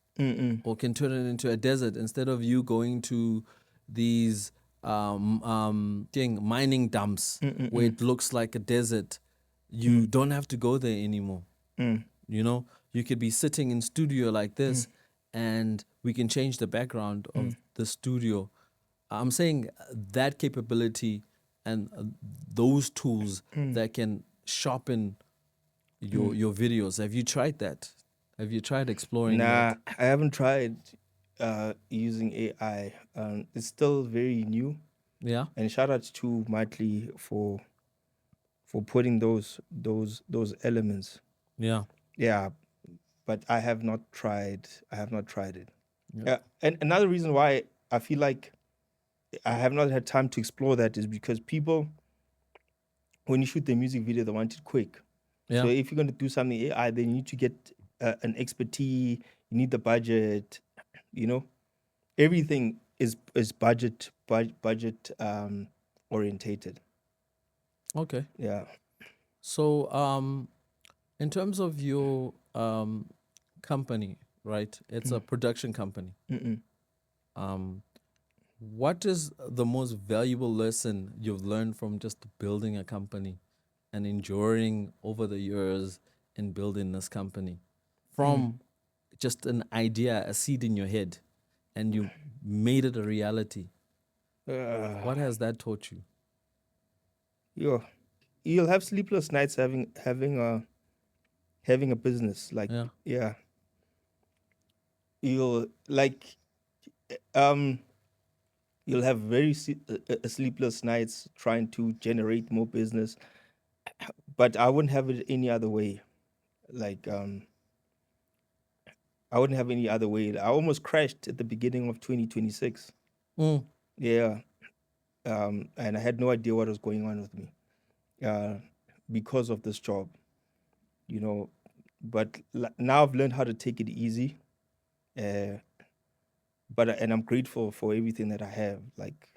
Speaker 1: or can turn it into a desert instead of you going to these mining dumps where it looks like a desert. You don't have to go there anymore. You know, you could be sitting in studio like this and we can change the background of the studio. I'm saying that capability and those tools that can sharpen your videos. Have you tried that? Have you tried exploring
Speaker 2: Nah,
Speaker 1: that?
Speaker 2: I haven't tried using AI. It's still very new.
Speaker 1: Yeah.
Speaker 2: And shout out to Matli for putting those elements.
Speaker 1: Yeah.
Speaker 2: Yeah, but I have not tried. I have not tried it.
Speaker 1: Yeah.
Speaker 2: Yeah, and another reason why I feel like I have not had time to explore that is because people, when you shoot the music video, they want it quick.
Speaker 1: Yeah.
Speaker 2: So if you're going to do something AI, then you need to get an expertise. You need the budget. You know, everything is budget orientated.
Speaker 1: Okay.
Speaker 2: Yeah.
Speaker 1: So in terms of your company, right? It's a production company. What is the most valuable lesson you've learned from just building a company and enduring over the years in building this company? From just an idea, a seed in your head, and you made it a reality. What has that taught you?
Speaker 2: You'll have sleepless nights having a business. Like,
Speaker 1: Yeah.
Speaker 2: yeah. You'll you'll have very sleepless nights trying to generate more business, but I wouldn't have it any other way. Like, I wouldn't have any other way. I almost crashed at the beginning of 2026.
Speaker 1: Mm.
Speaker 2: Yeah. And I had no idea what was going on with me because of this job, you know. But now I've learned how to take it easy. And I'm grateful for everything that I have, like,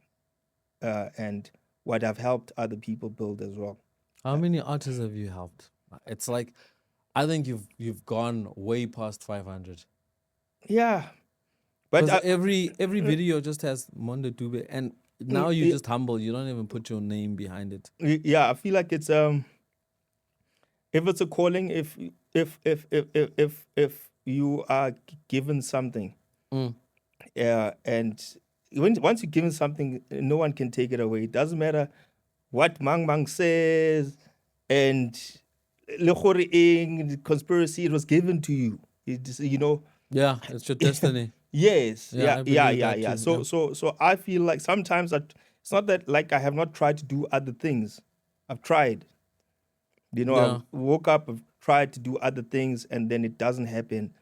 Speaker 2: and what I've helped other people build as well.
Speaker 1: How many artists have you helped? It's like, I think you've gone way past 500.
Speaker 2: Yeah, but
Speaker 1: Because every video just has Monde Dube, and now you're just humble. You don't even put your name behind it.
Speaker 2: yeah, I feel like it's if it's a calling, if you are given something, and once you're given something, no one can take it away. It doesn't matter what Mang Mang says, and le gore eng, the conspiracy, it was given to you. It's,
Speaker 1: Yeah, it's your destiny.
Speaker 2: yes,
Speaker 1: Yeah, I believe that too,
Speaker 2: So
Speaker 1: yeah.
Speaker 2: so I feel like sometimes that it's not that like I have not tried to do other things. I've tried.
Speaker 1: Yeah.
Speaker 2: I woke up, I've tried to do other things, and then it doesn't happen,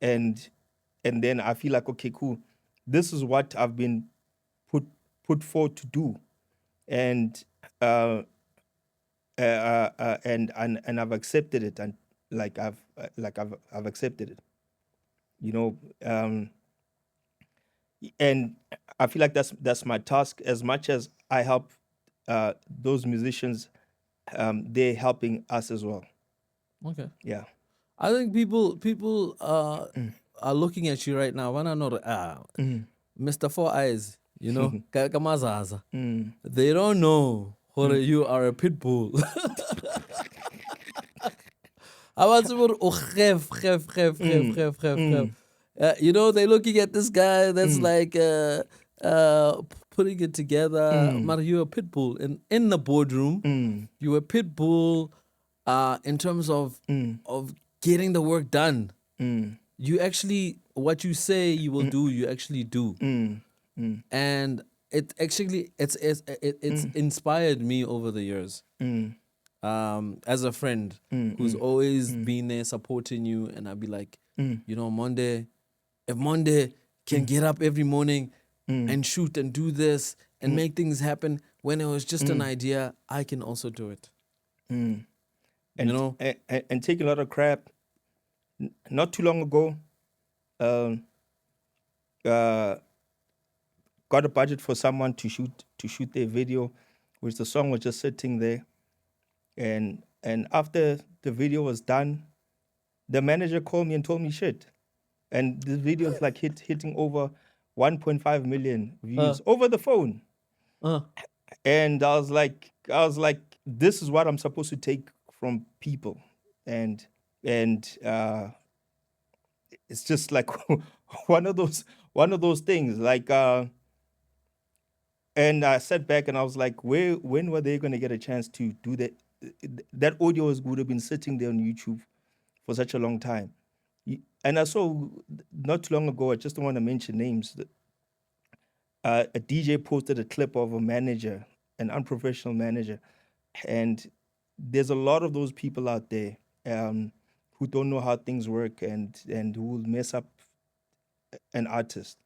Speaker 2: and then I feel like, okay, cool, this is what I've been put forward to do, and and I've accepted it, and I've accepted it, and I feel like that's my task. As much as I help those musicians, they're helping us as well.
Speaker 1: Okay.
Speaker 2: Yeah.
Speaker 1: I think people are looking at you right now. When I know Mr. Four Eyes, Kamazaza. They don't know whether you are a pit bull. I want to they're looking at this guy that's like putting it together. But you're a pit bull in the boardroom. You're a pit bull in terms of getting the work done. You actually, what you say you will do, you actually do. And it actually it's inspired me over the years. As a friend who's always been there supporting you, and I'd be like, if Monde can get up every morning and shoot and do this and make things happen when it was just an idea, I can also do it.
Speaker 2: And and take a lot of crap. Not too long ago, got a budget for someone to shoot their video, which the song was just sitting there, and after the video was done, the manager called me and told me shit, and the video is like hitting over 1.5 million views over the phone, and I was like, this is what I'm supposed to take from people, and it's just like one of those things, like. And I sat back and I was like, when were they going to get a chance to do that? That audio would have been sitting there on YouTube for such a long time. And I saw not too long ago, I just don't want to mention names, a DJ posted a clip of a manager, an unprofessional manager. And there's a lot of those people out there who don't know how things work and who will mess up an artist.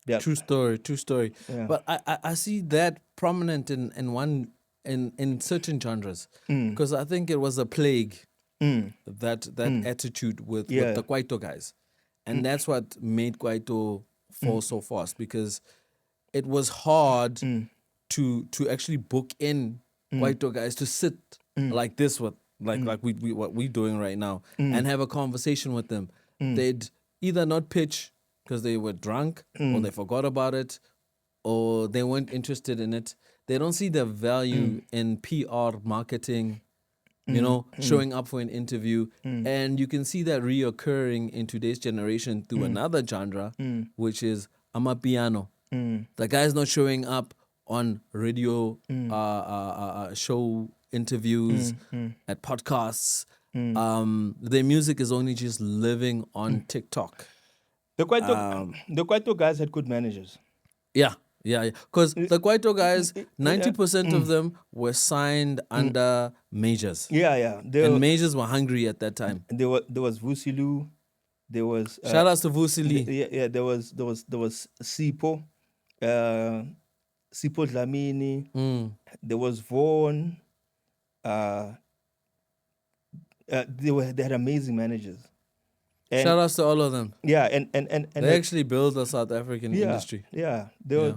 Speaker 2: Yeah.
Speaker 1: True story.
Speaker 2: Yeah.
Speaker 1: But I see that prominent in certain genres, because I think it was a plague, that attitude with the Kwaito guys, and that's what made Kwaito fall so fast, because it was hard to actually book in Kwaito guys to sit like this with like we what we're doing right now and have a conversation with them. They'd either not pitch because they were drunk, or they forgot about it, or they weren't interested in it. They don't see the value in PR marketing, showing up for an interview. And you can see that reoccurring in today's generation through another genre, which is Amapiano. The guy's not showing up on radio show interviews, at podcasts. Their music is only just living on TikTok.
Speaker 2: The Kwaito guys had good managers.
Speaker 1: Yeah. Because the Kwaito guys, 90% of them were signed under majors.
Speaker 2: Yeah.
Speaker 1: And majors were hungry at that time.
Speaker 2: There was Vusilu. There was
Speaker 1: shout outs to Vusili.
Speaker 2: Yeah. There was Sipo, Sipo Dlamini. There was Vaughan. They had amazing managers. And
Speaker 1: shout outs to all of them.
Speaker 2: Yeah, and
Speaker 1: they actually built the South African industry.
Speaker 2: Yeah, they're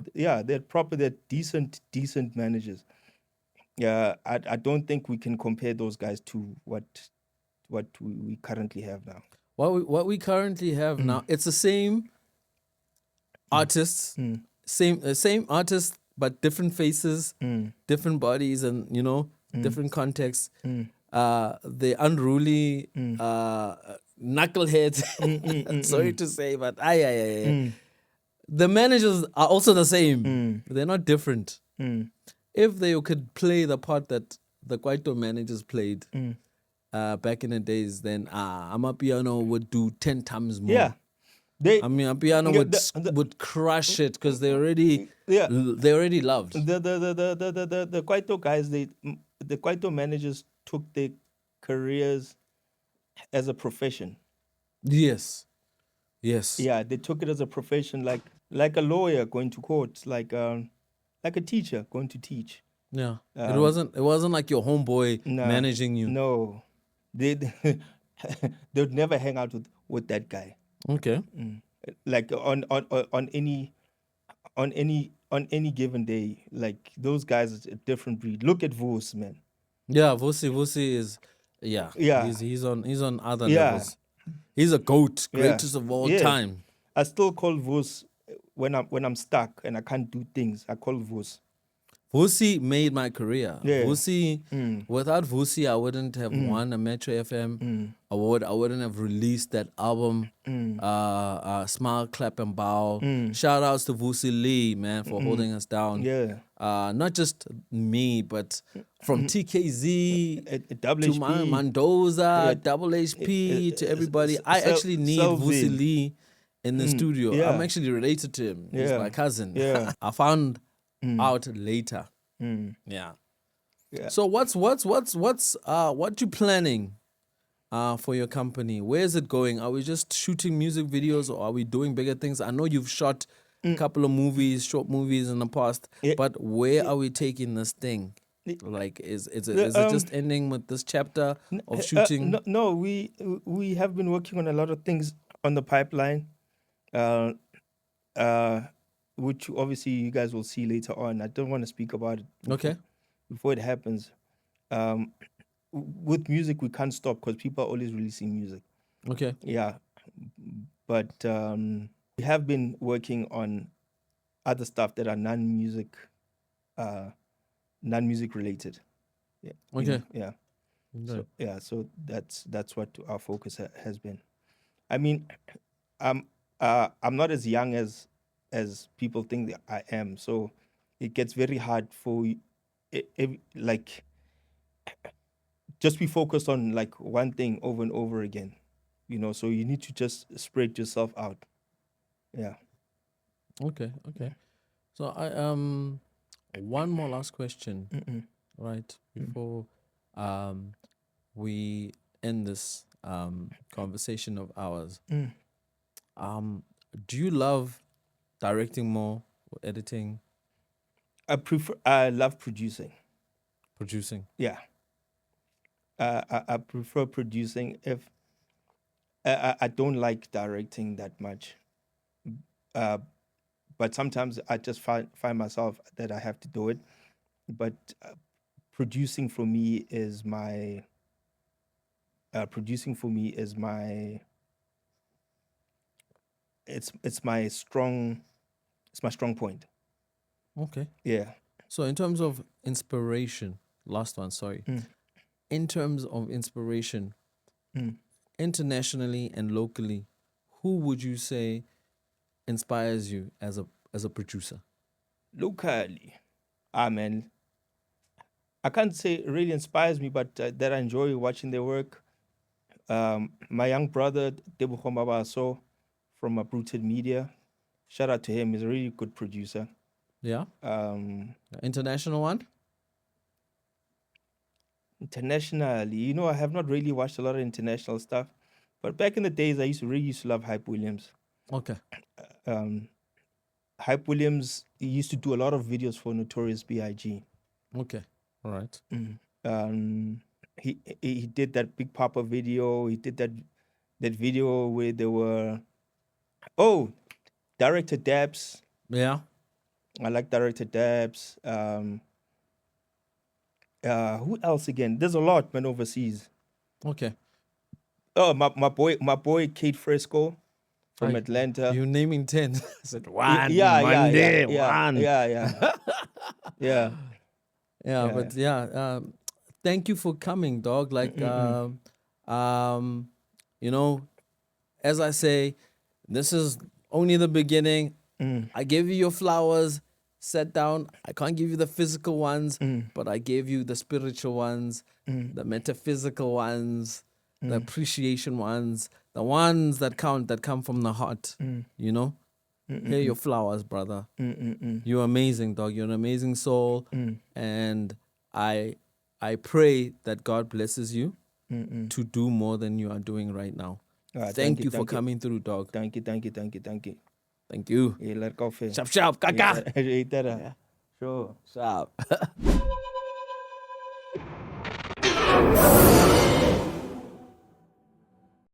Speaker 2: decent managers. Yeah, I don't think we can compare those guys to what we currently have now.
Speaker 1: What we currently have now, it's the same artists, same artists, but different faces, different bodies, and different contexts. the unruly knuckleheads. Sorry to say, but the managers are also the same. They're not different. If they could play the part that the Kwaito managers played back in the days, then Amapiano would do 10 times more.
Speaker 2: Yeah. They,
Speaker 1: Amapiano would crush it because they already loved.
Speaker 2: The Kwaito guys, the Kwaito managers took their careers as a profession.
Speaker 1: Yes.
Speaker 2: Yeah, they took it as a profession, like a lawyer going to court, like a teacher going to teach.
Speaker 1: Yeah. It wasn't like your homeboy managing you.
Speaker 2: No. They'd never hang out with that guy.
Speaker 1: Okay.
Speaker 2: Like on any given day, like those guys is a different breed. Look at Vos, man.
Speaker 1: Yeah, Vusi is he's on other
Speaker 2: Yeah.
Speaker 1: levels. He's a GOAT, greatest of all time.
Speaker 2: I still call Vos when I'm stuck and I can't do things. I call Vos.
Speaker 1: Vusi made my career.
Speaker 2: Yeah.
Speaker 1: Vusi, without Vusi, I wouldn't have won a Metro FM award. I wouldn't have released that album, Smile, Clap, and Bow. Shout outs to Vusi Lee, man, for holding us down.
Speaker 2: Yeah.
Speaker 1: Not just me, but from TKZ to
Speaker 2: Dubelicious
Speaker 1: Mendoza, Double HP, to everybody. I actually need Vusi Lee in the studio.
Speaker 2: Yeah.
Speaker 1: I'm actually related to him. He's
Speaker 2: Yeah.
Speaker 1: my cousin.
Speaker 2: Yeah.
Speaker 1: I found out later. Yeah. So what you planning for your company? Where is it going? Are we just shooting music videos or are we doing bigger things? I know you've shot a couple of movies, short movies in the past, but where are we taking this thing? Like, is it just ending with this chapter of shooting?
Speaker 2: No, we have been working on a lot of things on the pipeline, which obviously you guys will see later on. I don't want to speak about it before it happens. With music, we can't stop because people are always releasing music.
Speaker 1: Okay.
Speaker 2: Yeah, but we have been working on other stuff that are non-music related. Yeah.
Speaker 1: Okay.
Speaker 2: Yeah.
Speaker 1: Okay.
Speaker 2: So that's what our focus has been. I mean, I'm not as young as people think that I am, so it gets very hard for like just be focused on like one thing over and over again, so you need to just spread yourself out. Yeah.
Speaker 1: Okay. So I one more last question, right, before we end this conversation of ours. Do you love directing more or editing?
Speaker 2: I love producing.
Speaker 1: Producing.
Speaker 2: Yeah. I prefer producing. If I don't like directing that much, but sometimes I just find myself that I have to do it. But producing for me is my it's my strong point.
Speaker 1: Okay.
Speaker 2: Yeah.
Speaker 1: So in terms of inspiration, last one, sorry. In terms of inspiration, internationally and locally, who would you say inspires you as a producer?
Speaker 2: Locally, man, I can't say it really inspires me, but that I enjoy watching their work. My young brother, Gqom from Uprooted Media, shout out to him. He's a really good producer.
Speaker 1: Yeah. International one?
Speaker 2: Internationally, I have not really watched a lot of international stuff, but back in the days, I used to love Hype Williams.
Speaker 1: Okay.
Speaker 2: Hype Williams, he used to do a lot of videos for Notorious B.I.G.
Speaker 1: Okay. All right.
Speaker 2: He did that Big Papa video. He did that video where there were Director Dabs.
Speaker 1: Yeah.
Speaker 2: I like Director Dabs. Who else again? There's a lot, man, overseas.
Speaker 1: Okay.
Speaker 2: Oh, my boy Kate Fresco from Atlanta.
Speaker 1: You're naming 10. I said one.
Speaker 2: Yeah.
Speaker 1: One.
Speaker 2: Yeah.
Speaker 1: But thank you for coming, dog. Like, you know, as I say, this is only the beginning. I gave you your flowers, sat down. I can't give you the physical ones, but I gave you the spiritual ones, the metaphysical ones, the appreciation ones, the ones that count, that come from the heart, you know? Here are your flowers, brother. You're amazing, dog. You're an amazing soul. And I pray that God blesses you to do more than you are doing right now. Thank you for coming through, dog.
Speaker 2: Thank you.
Speaker 1: Thank you.
Speaker 2: Hey, let go.
Speaker 1: Sharp, kaka.
Speaker 2: Yeah. Sure.
Speaker 1: Sharp.